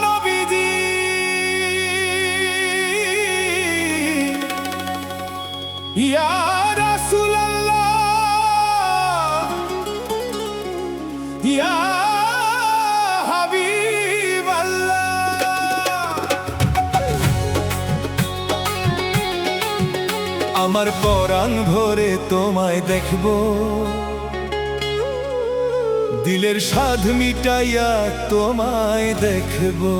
নবীজি ইয়া রাসূলুল্লাহ ইয়া আমার পরাণ ভরে তোমায় দেখবো, দিলের স্বাদ মিটাইয়া তোমায় দেখবো।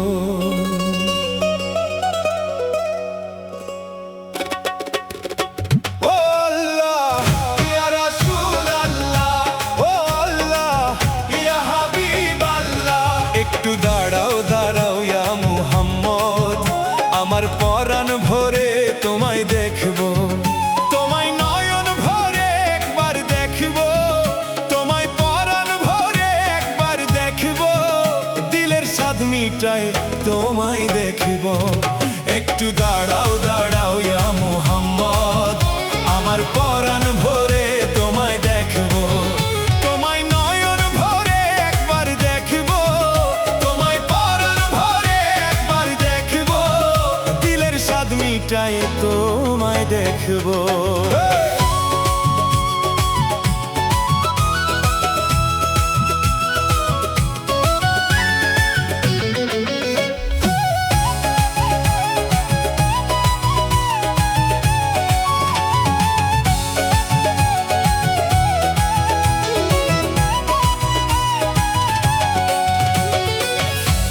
একটু দাঁড়াও দাঁড়াও ইয়া মুহাম্মদ, আমার পরাণ ভরে তোমায় দেখবো, তোমায় নয়ন ভরে একবার দেখবো, তোমায় পরাণ ভরে একবার দেখবো, দিলের স্বাদ মিটায় তোমায় দেখবো। একটু দাঁড়াও দাঁড়াও ইয়া মুহাম্মদ, আমার পরাণ ভরে তোমায় দেখবো, তোমায় নয়ন ভরে একবার দেখবো, তোমায় পরাণ ভরে একবার দেখবো, দিলের স্বাদ মিটায় তোমায় দেখবো।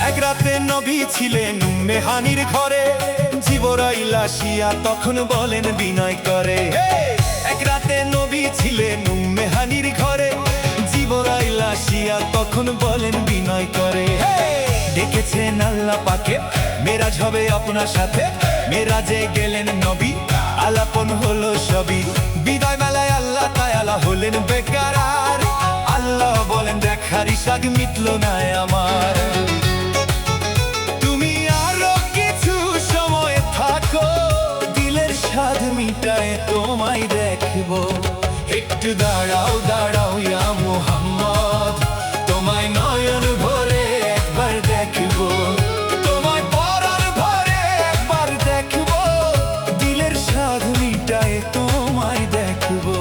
এক রাতে নবী ছিলেন মেহানির ঘরে, জিবরাইল আসিয়া তখন বলেন বিনয় করে। এক রাতে নবী ছিলেন মেহানির ঘরে, জিবরাইল আসিয়া তখন বলেন বিনয় করে। ডেকেছেন আল্লাহ পাকে, মেরাজ হবে আপনার সাথে, মেরাজে গেলেন নবী, আলাপন হলো সবই। বিদায় মেলায় আল্লাহ তাআলা হলেন বেকার, আল্লাহ বলেন দেখার ইশাক মিটলো না আমার। স্বাদ মিটায় তোমায় দেখবো, একটু দাঁড়াও দাঁড়াও ইয়া মুহাম্মদ, তোমায় নয়ন ভরে একবার দেখবো, তোমায় পরাণ ভরে একবার দেখবো, দিলের স্বাদ মিটায় তোমায় দেখবো।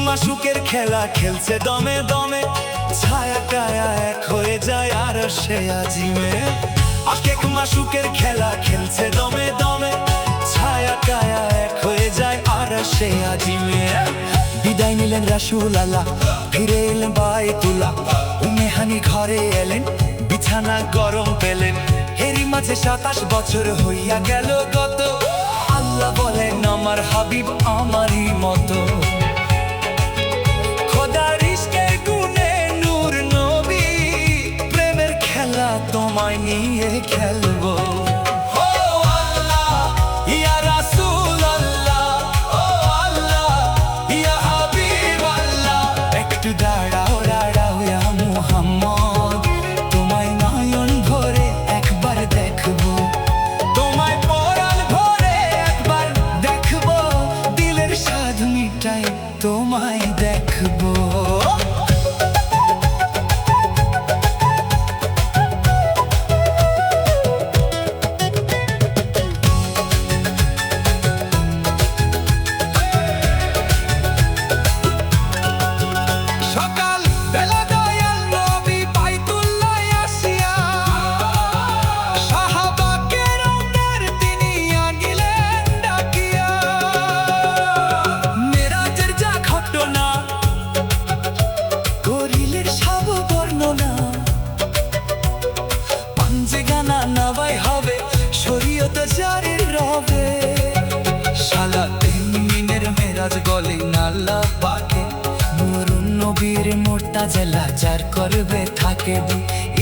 মাসুকের খেলা খেলছে দমে দমে, ছায়া টায়া এক হয়ে যায় আর সে আজিমে। আশেক মাসুকের খেলা খেলছে দমে দমে, ছায়া টায়া এক হয়ে যায় আর সে আজিমে। বিদায় নিলেন রাসূল আল্লাহ, ফিরে এলেন বাইতুল্লাহ, মেহানি ঘরে এলেন, বিছানা গরম পেলেন। এরই মাঝে 27 বছর হইয়া গেল গত, আল্লাহ বলেন আমার হাবিব আমারই মতো। তোমায় নিয়ে খেলবো, ও আল্লাহ ইয়া রাসূলুল্লাহ, ও আল্লাহ ইয়া হাবিবাল্লাহ। একটু দাঁড়াও দাঁড়াও ইয়া মুহাম্মদ, তোমায় নয়ন ভরে একবার দেখবো, তোমায় পরাণ ভরে একবার দেখবো, দিলের স্বাদ মিটায় তোমায় দেখবো। সালাতে মিনের মেরাজ গলে নাল্লা পাকে, নুরুন নবী বীর মুর্তাজেলা যার করবে থাকে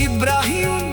ইব্রাহিম